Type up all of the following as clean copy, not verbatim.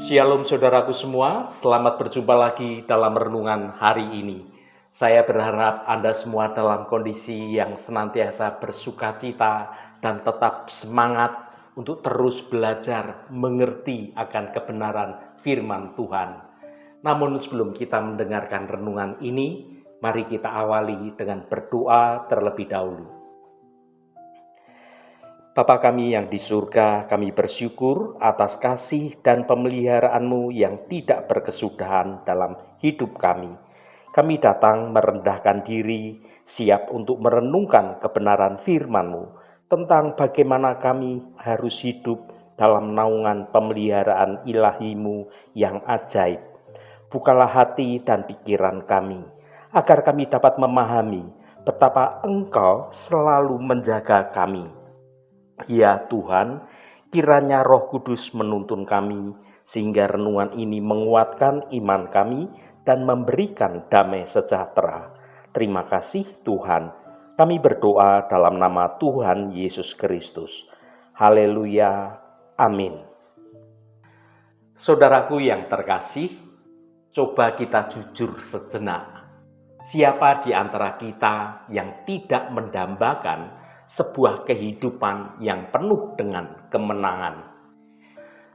Shalom saudaraku semua, selamat berjumpa lagi dalam renungan hari ini. Saya berharap Anda semua dalam kondisi yang senantiasa bersukacita dan tetap semangat untuk terus belajar mengerti akan kebenaran firman Tuhan. Namun sebelum kita mendengarkan renungan ini, mari kita awali dengan berdoa terlebih dahulu. Bapa kami yang di surga, kami bersyukur atas kasih dan pemeliharaan-Mu yang tidak berkesudahan dalam hidup kami. Kami datang merendahkan diri, siap untuk merenungkan kebenaran firman-Mu tentang bagaimana kami harus hidup dalam naungan pemeliharaan ilahi-Mu yang ajaib. Bukalah hati dan pikiran kami, agar kami dapat memahami betapa Engkau selalu menjaga kami. Ya Tuhan, kiranya Roh Kudus menuntun kami, sehingga renungan ini menguatkan iman kami dan memberikan damai sejahtera. Terima kasih Tuhan. Kami berdoa dalam nama Tuhan Yesus Kristus. Haleluya. Amin. Saudaraku yang terkasih, coba kita jujur sejenak. Siapa di antara kita yang tidak mendambakan sebuah kehidupan yang penuh dengan kemenangan?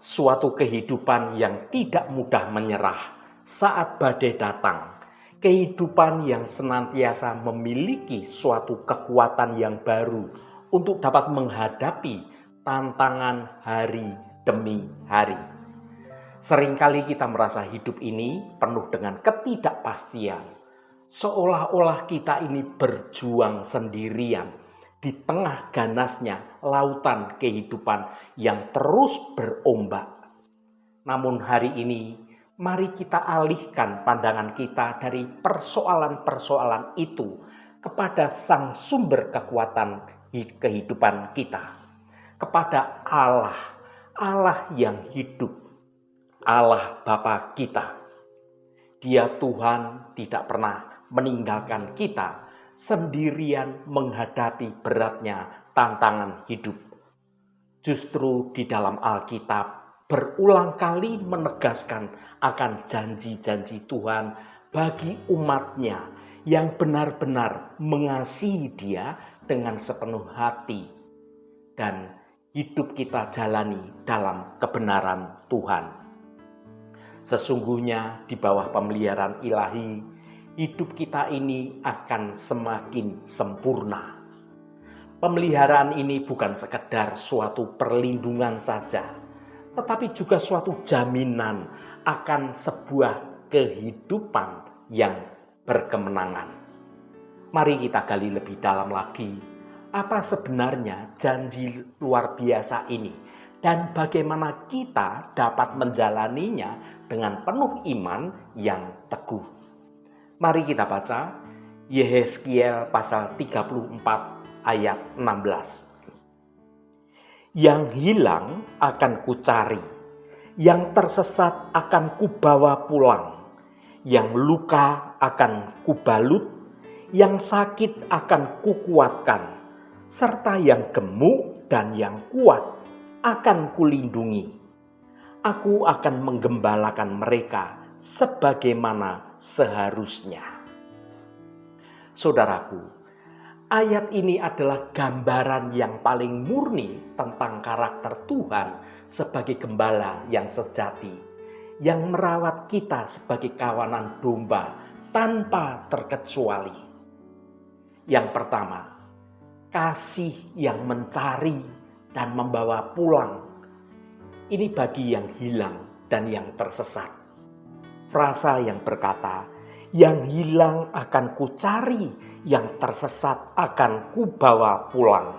Suatu kehidupan yang tidak mudah menyerah saat badai datang. Kehidupan yang senantiasa memiliki suatu kekuatan yang baru untuk dapat menghadapi tantangan hari demi hari. Seringkali kita merasa hidup ini penuh dengan ketidakpastian. Seolah-olah kita ini berjuang sendirian di tengah ganasnya lautan kehidupan yang terus berombak. Namun hari ini, mari kita alihkan pandangan kita dari persoalan-persoalan itu kepada Sang Sumber kekuatan kehidupan kita, kepada Allah, Allah yang hidup, Allah Bapa kita. Dia Tuhan tidak pernah meninggalkan kita sendirian menghadapi beratnya tantangan hidup. Justru di dalam Alkitab berulang kali menegaskan akan janji-janji Tuhan bagi umatnya yang benar-benar mengasihi Dia dengan sepenuh hati, dan hidup kita jalani dalam kebenaran Tuhan. Sesungguhnya di bawah pemeliharaan ilahi, hidup kita ini akan semakin sempurna. Pemeliharaan ini bukan sekedar suatu perlindungan saja, tetapi juga suatu jaminan akan sebuah kehidupan yang berkemenangan. Mari kita gali lebih dalam lagi, apa sebenarnya janji luar biasa ini dan bagaimana kita dapat menjalaninya dengan penuh iman yang teguh. Mari kita baca Yehezkiel pasal 34 ayat 16. Yang hilang akan kucari, yang tersesat akan kubawa pulang, yang luka akan kubalut, yang sakit akan kukuatkan, serta yang gemuk dan yang kuat akan kulindungi. Aku akan menggembalakan mereka sebagaimana seharusnya. Saudaraku, ayat ini adalah gambaran yang paling murni tentang karakter Tuhan sebagai gembala yang sejati, yang merawat kita sebagai kawanan domba tanpa terkecuali. Yang pertama, kasih yang mencari dan membawa pulang. Ini bagi yang hilang dan yang tersesat. Frasa yang berkata, yang hilang akan kucari, yang tersesat akan kubawa pulang.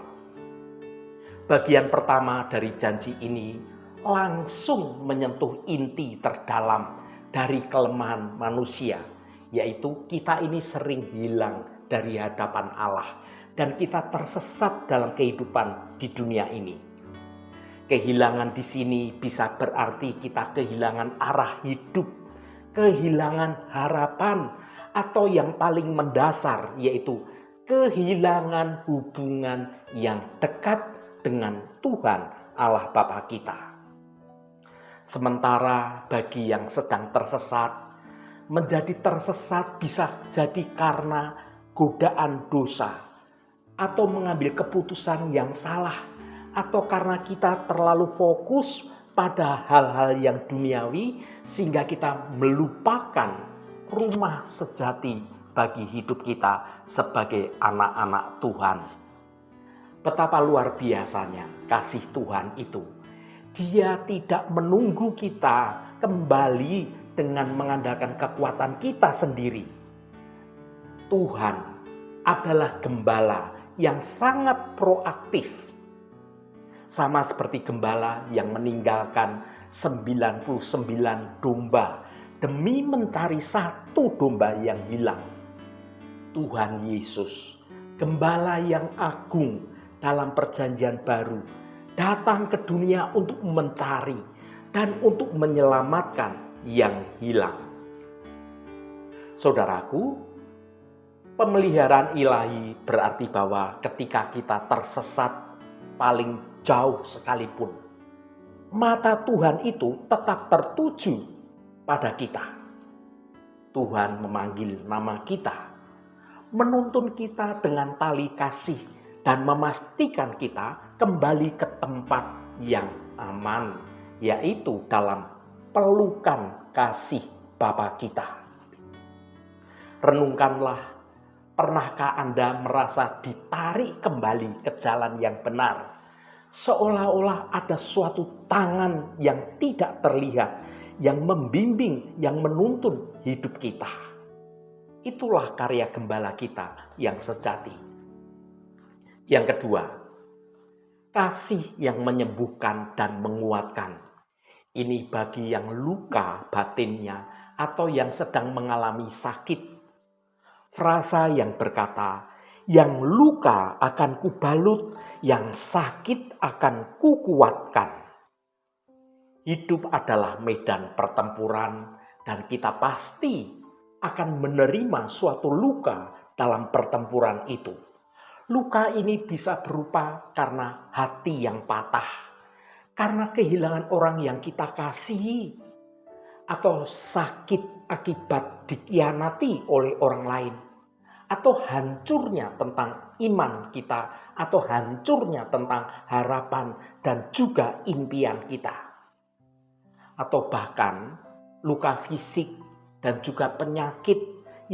Bagian pertama dari janji ini langsung menyentuh inti terdalam dari kelemahan manusia, yaitu kita ini sering hilang dari hadapan Allah dan kita tersesat dalam kehidupan di dunia ini. Kehilangan di sini bisa berarti kita kehilangan arah hidup, kehilangan harapan, atau yang paling mendasar yaitu kehilangan hubungan yang dekat dengan Tuhan Allah Bapa kita. Sementara bagi yang sedang tersesat, menjadi tersesat bisa jadi karena godaan dosa, atau mengambil keputusan yang salah, atau karena kita terlalu fokus pada hal-hal yang duniawi sehingga kita melupakan rumah sejati bagi hidup kita sebagai anak-anak Tuhan. Betapa luar biasanya kasih Tuhan itu. Dia tidak menunggu kita kembali dengan mengandalkan kekuatan kita sendiri. Tuhan adalah gembala yang sangat proaktif. Sama seperti gembala yang meninggalkan 99 domba demi mencari satu domba yang hilang. Tuhan Yesus, gembala yang agung dalam perjanjian baru, datang ke dunia untuk mencari dan untuk menyelamatkan yang hilang. Saudaraku, pemeliharaan ilahi berarti bahwa ketika kita tersesat paling jauh sekalipun, mata Tuhan itu tetap tertuju pada kita. Tuhan memanggil nama kita, menuntun kita dengan tali kasih, dan memastikan kita kembali ke tempat yang aman, yaitu dalam pelukan kasih Bapa kita. Renungkanlah, pernahkah Anda merasa ditarik kembali ke jalan yang benar? Seolah-olah ada suatu tangan yang tidak terlihat, yang membimbing, yang menuntun hidup kita. Itulah karya gembala kita yang sejati. Yang kedua, kasih yang menyembuhkan dan menguatkan. Ini bagi yang luka batinnya atau yang sedang mengalami sakit. Frasa yang berkata, yang luka akan kubalut, yang sakit akan kukuatkan. Hidup adalah medan pertempuran dan kita pasti akan menerima suatu luka dalam pertempuran itu. Luka ini bisa berupa karena hati yang patah, karena kehilangan orang yang kita kasihi, atau sakit akibat dikhianati oleh orang lain, atau hancurnya tentang iman kita, atau hancurnya tentang harapan dan juga impian kita. Atau bahkan luka fisik dan juga penyakit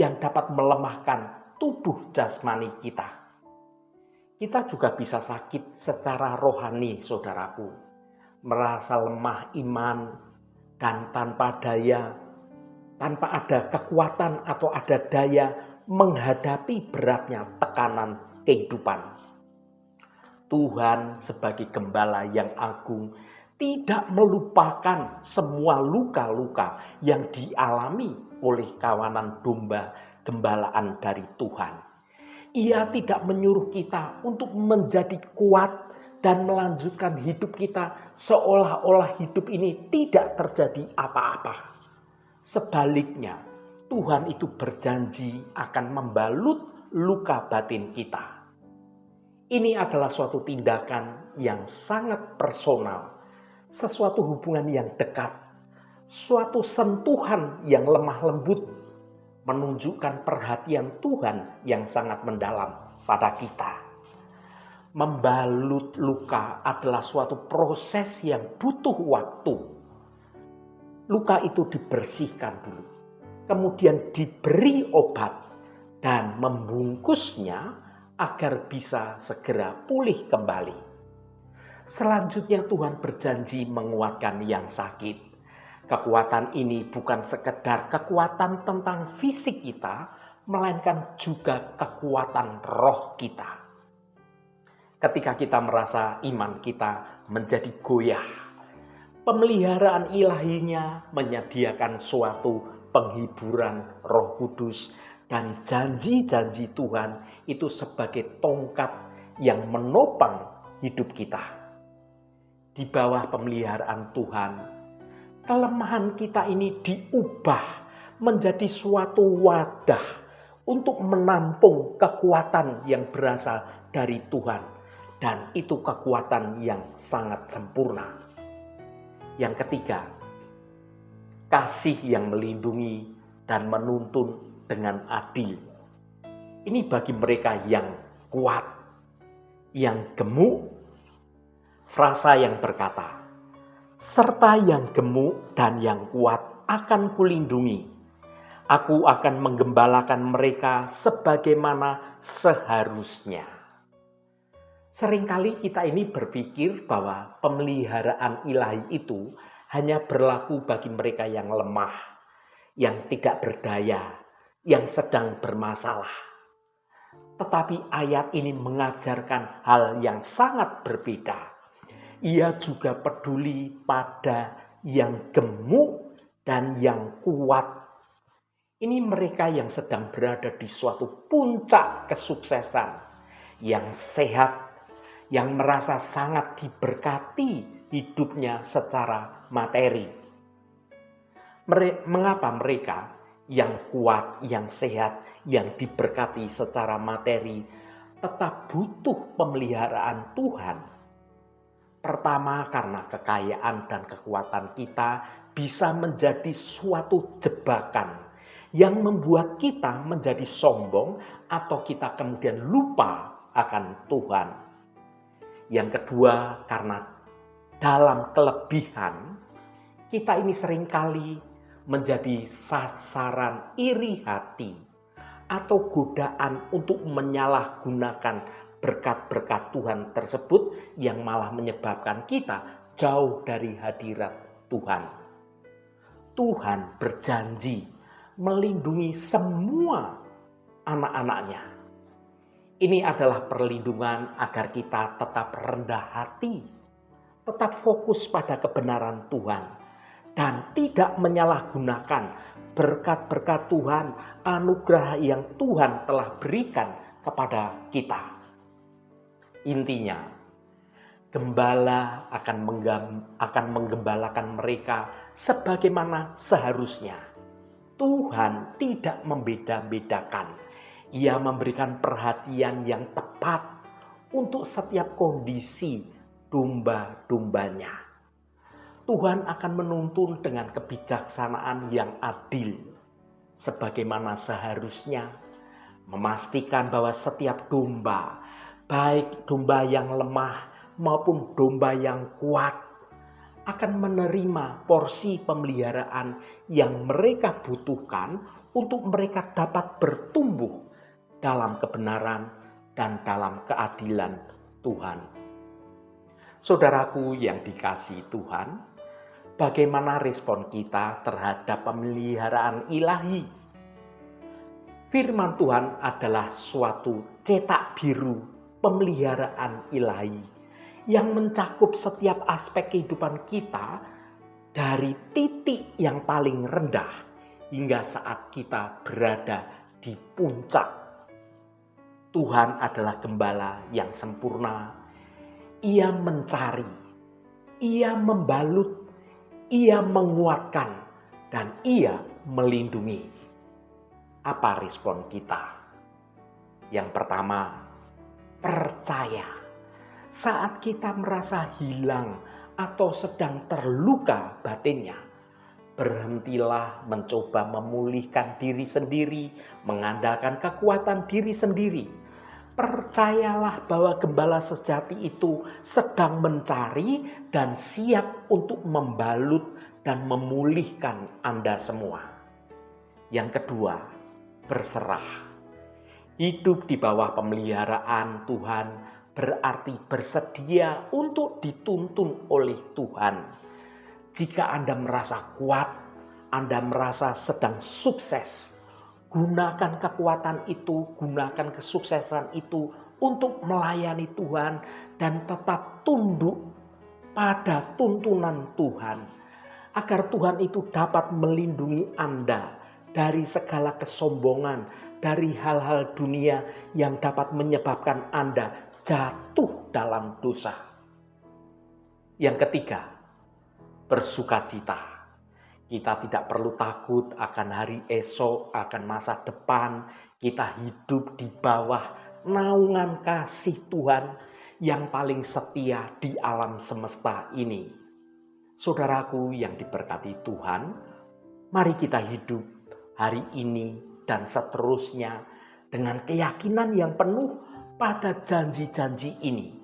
yang dapat melemahkan tubuh jasmani kita. Kita juga bisa sakit secara rohani, saudaraku. Merasa lemah iman dan tanpa daya, tanpa ada kekuatan atau ada daya menghadapi beratnya tekanan kehidupan. Tuhan sebagai gembala yang agung tidak melupakan semua luka-luka yang dialami oleh kawanan domba gembalaan dari Tuhan. Ia tidak menyuruh kita untuk menjadi kuat dan melanjutkan hidup kita seolah-olah hidup ini tidak terjadi apa-apa. Sebaliknya, Tuhan itu berjanji akan membalut luka batin kita. Ini adalah suatu tindakan yang sangat personal, sesuatu hubungan yang dekat, suatu sentuhan yang lemah lembut, menunjukkan perhatian Tuhan yang sangat mendalam pada kita. Membalut luka adalah suatu proses yang butuh waktu. Luka itu dibersihkan dulu, kemudian diberi obat dan membungkusnya agar bisa segera pulih kembali. Selanjutnya Tuhan berjanji menguatkan yang sakit. Kekuatan ini bukan sekedar kekuatan tentang fisik kita, melainkan juga kekuatan roh kita. Ketika kita merasa iman kita menjadi goyah, pemeliharaan ilahinya menyediakan suatu penghiburan Roh Kudus dan janji-janji Tuhan itu sebagai tongkat yang menopang hidup kita. Di bawah pemeliharaan Tuhan, kelemahan kita ini diubah menjadi suatu wadah untuk menampung kekuatan yang berasal dari Tuhan. Dan itu kekuatan yang sangat sempurna. Yang ketiga, kasih yang melindungi dan menuntun dengan adil. Ini bagi mereka yang kuat, yang gemuk, frasa yang berkata, serta yang gemuk dan yang kuat akan kulindungi. Aku akan menggembalakan mereka sebagaimana seharusnya. Seringkali kita ini berpikir bahwa pemeliharaan ilahi itu hanya berlaku bagi mereka yang lemah, yang tidak berdaya, yang sedang bermasalah. Tetapi ayat ini mengajarkan hal yang sangat berbeda. Ia juga peduli pada yang gemuk dan yang kuat. Ini mereka yang sedang berada di suatu puncak kesuksesan, yang sehat, yang merasa sangat diberkati hidupnya secara materi. Mengapa mereka yang kuat, yang sehat, yang diberkati secara materi tetap butuh pemeliharaan Tuhan? Pertama, karena kekayaan dan kekuatan kita bisa menjadi suatu jebakan yang membuat kita menjadi sombong atau kita kemudian lupa akan Tuhan. Yang kedua, karena dalam kelebihan kita ini seringkali menjadi sasaran iri hati atau godaan untuk menyalahgunakan berkat-berkat Tuhan tersebut yang malah menyebabkan kita jauh dari hadirat Tuhan. Tuhan berjanji melindungi semua anak-anaknya. Ini adalah perlindungan agar kita tetap rendah hati, tetap fokus pada kebenaran Tuhan, dan tidak menyalahgunakan berkat-berkat Tuhan, anugerah yang Tuhan telah berikan kepada kita. Intinya, gembala akan menggembalakan mereka sebagaimana seharusnya. Tuhan tidak membeda-bedakan. Ia memberikan perhatian yang tepat untuk setiap kondisi domba-dombanya. Tuhan akan menuntun dengan kebijaksanaan yang adil, sebagaimana seharusnya, memastikan bahwa setiap domba, baik domba yang lemah maupun domba yang kuat, akan menerima porsi pemeliharaan yang mereka butuhkan untuk mereka dapat bertumbuh dalam kebenaran dan dalam keadilan Tuhan. Saudaraku yang dikasihi Tuhan, bagaimana respon kita terhadap pemeliharaan ilahi? Firman Tuhan adalah suatu cetak biru pemeliharaan ilahi yang mencakup setiap aspek kehidupan kita dari titik yang paling rendah hingga saat kita berada di puncak. Tuhan adalah gembala yang sempurna. Ia mencari, ia membalut, ia menguatkan, dan ia melindungi. Apa respon kita? Yang pertama, percaya. Saat kita merasa hilang atau sedang terluka batinnya, berhentilah mencoba memulihkan diri sendiri, mengandalkan kekuatan diri sendiri. Percayalah bahwa gembala sejati itu sedang mencari dan siap untuk membalut dan memulihkan Anda semua. Yang kedua, berserah. Hidup di bawah pemeliharaan Tuhan berarti bersedia untuk dituntun oleh Tuhan. Jika Anda merasa kuat, Anda merasa sedang sukses, gunakan kekuatan itu, gunakan kesuksesan itu untuk melayani Tuhan dan tetap tunduk pada tuntunan Tuhan. Agar Tuhan itu dapat melindungi Anda dari segala kesombongan, dari hal-hal dunia yang dapat menyebabkan Anda jatuh dalam dosa. Yang ketiga, bersukacita. Kita tidak perlu takut akan hari esok, akan masa depan. Kita hidup di bawah naungan kasih Tuhan yang paling setia di alam semesta ini. Saudaraku yang diberkati Tuhan, Mari kita hidup hari ini dan seterusnya dengan keyakinan yang penuh pada janji-janji ini,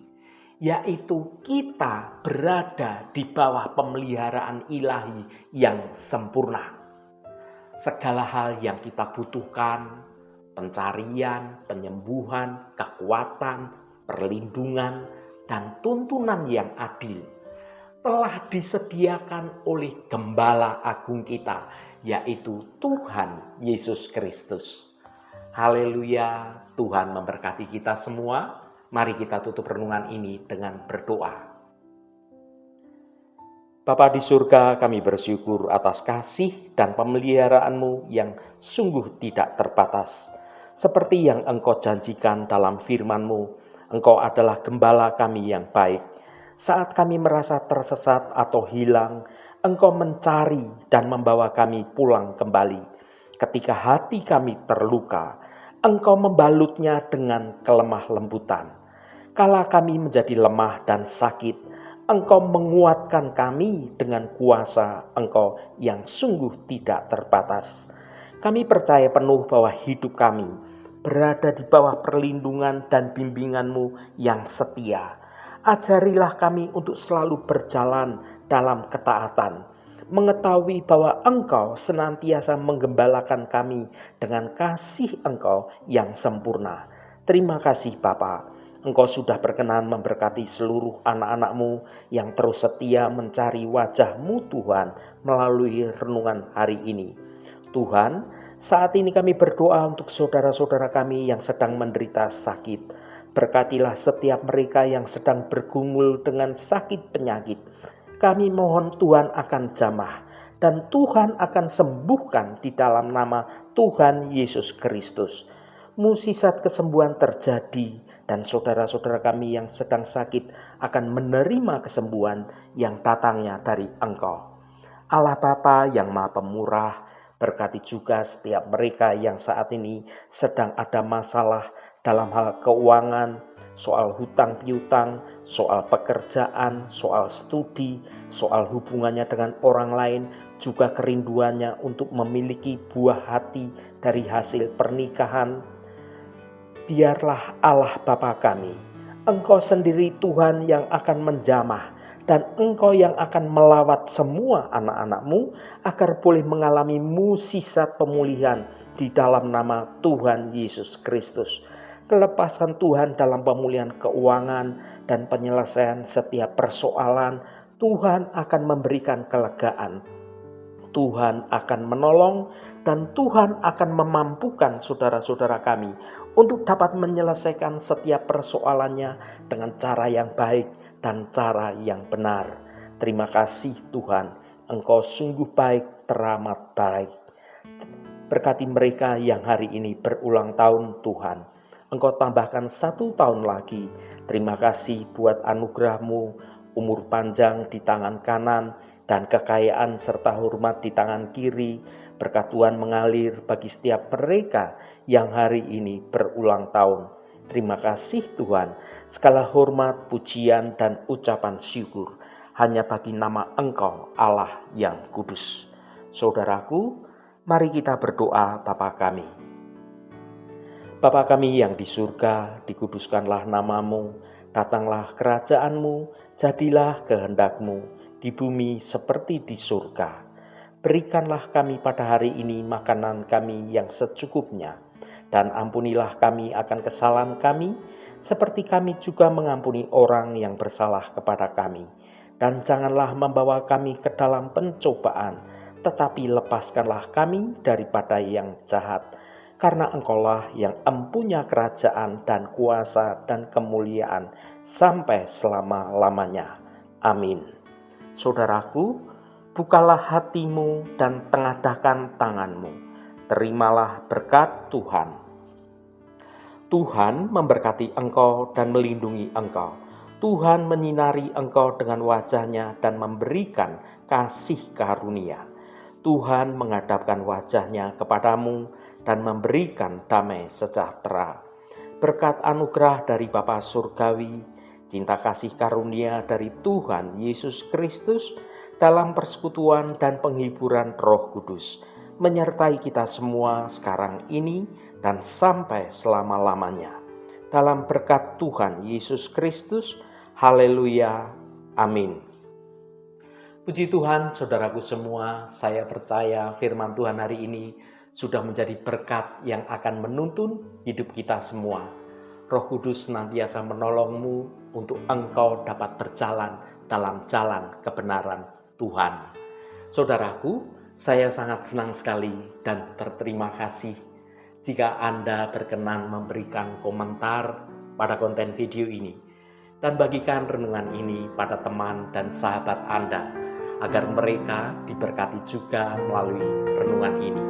yaitu kita berada di bawah pemeliharaan ilahi yang sempurna. Segala hal yang kita butuhkan, pencarian, penyembuhan, kekuatan, perlindungan, dan tuntunan yang adil telah disediakan oleh Gembala Agung kita, yaitu Tuhan Yesus Kristus. Haleluya, Tuhan memberkati kita semua. Mari kita tutup renungan ini dengan berdoa. Bapa di surga, kami bersyukur atas kasih dan pemeliharaan-Mu yang sungguh tidak terbatas. Seperti yang Engkau janjikan dalam firman-Mu, Engkau adalah gembala kami yang baik. Saat kami merasa tersesat atau hilang, Engkau mencari dan membawa kami pulang kembali. Ketika hati kami terluka, Engkau membalutnya dengan kelemah lembutan. Kala kami menjadi lemah dan sakit, Engkau menguatkan kami dengan kuasa Engkau yang sungguh tidak terbatas. Kami percaya penuh bahwa hidup kami berada di bawah perlindungan dan bimbingan-Mu yang setia. Ajarilah kami untuk selalu berjalan dalam ketaatan, mengetahui bahwa Engkau senantiasa menggembalakan kami dengan kasih Engkau yang sempurna. Terima kasih Bapa. Engkau sudah berkenan memberkati seluruh anak-anak-Mu yang terus setia mencari wajah-Mu Tuhan melalui renungan hari ini. Tuhan, saat ini kami berdoa untuk saudara-saudara kami yang sedang menderita sakit. Berkatilah setiap mereka yang sedang bergumul dengan sakit penyakit. Kami mohon Tuhan akan jamah dan Tuhan akan sembuhkan di dalam nama Tuhan Yesus Kristus. Mukjizat kesembuhan terjadi dan saudara-saudara kami yang sedang sakit akan menerima kesembuhan yang datangnya dari Engkau. Allah Bapa yang Maha Pemurah, berkati juga setiap mereka yang saat ini sedang ada masalah dalam hal keuangan, soal hutang piutang, soal pekerjaan, soal studi, soal hubungannya dengan orang lain, juga kerinduannya untuk memiliki buah hati dari hasil pernikahan. Biarlah Allah Bapa kami, Engkau sendiri Tuhan yang akan menjamah dan Engkau yang akan melawat semua anak-anak-Mu agar boleh mengalami mukjizat pemulihan di dalam nama Tuhan Yesus Kristus. Kelepasan Tuhan dalam pemulihan keuangan dan penyelesaian setiap persoalan, Tuhan akan memberikan kelegaan. Tuhan akan menolong dan Tuhan akan memampukan saudara-saudara kami untuk dapat menyelesaikan setiap persoalannya dengan cara yang baik dan cara yang benar. Terima kasih Tuhan, Engkau sungguh baik, teramat baik. Berkati mereka yang hari ini berulang tahun Tuhan. Engkau tambahkan 1 tahun lagi. Terima kasih buat anugerah-Mu, umur panjang di tangan kanan, dan kekayaan serta hormat di tangan kiri. Berkat Tuhan mengalir bagi setiap mereka yang hari ini berulang tahun. Terima kasih Tuhan, segala hormat, pujian, dan ucapan syukur hanya bagi nama Engkau Allah yang kudus. Saudaraku, mari kita berdoa Bapa kami. Bapa kami yang di surga, dikuduskanlah nama-Mu, datanglah kerajaan-Mu, jadilah kehendak-Mu di bumi seperti di surga. Berikanlah kami pada hari ini makanan kami yang secukupnya, dan ampunilah kami akan kesalahan kami, seperti kami juga mengampuni orang yang bersalah kepada kami. Dan janganlah membawa kami ke dalam pencobaan, tetapi lepaskanlah kami daripada yang jahat. Karena Engkaulah yang empunya kerajaan dan kuasa dan kemuliaan sampai selama-lamanya. Amin. Saudaraku, bukalah hatimu dan tengadahkan tanganmu. Terimalah berkat Tuhan. Tuhan memberkati engkau dan melindungi engkau. Tuhan menyinari engkau dengan wajah-Nya dan memberikan kasih karunia. Tuhan menghadapkan wajah-Nya kepadamu dan memberikan damai sejahtera. Berkat anugerah dari Bapa Surgawi, cinta kasih karunia dari Tuhan Yesus Kristus, dalam persekutuan dan penghiburan Roh Kudus, menyertai kita semua sekarang ini dan sampai selama-lamanya. Dalam berkat Tuhan Yesus Kristus, haleluya, amin. Puji Tuhan, saudaraku semua, saya percaya firman Tuhan hari ini sudah menjadi berkat yang akan menuntun hidup kita semua. Roh Kudus senantiasa menolongmu untuk engkau dapat berjalan dalam jalan kebenaran Tuhan. Saudaraku, saya sangat senang sekali dan berterima kasih jika Anda berkenan memberikan komentar pada konten video ini dan bagikan renungan ini pada teman dan sahabat Anda agar mereka diberkati juga melalui renungan ini.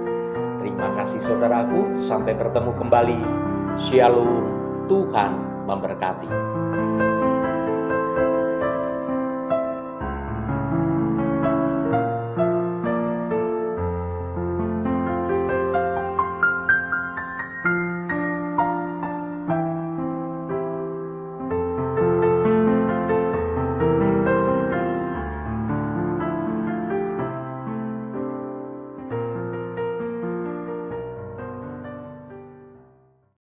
Terima kasih saudaraku, sampai bertemu kembali. Shalom, Tuhan memberkati.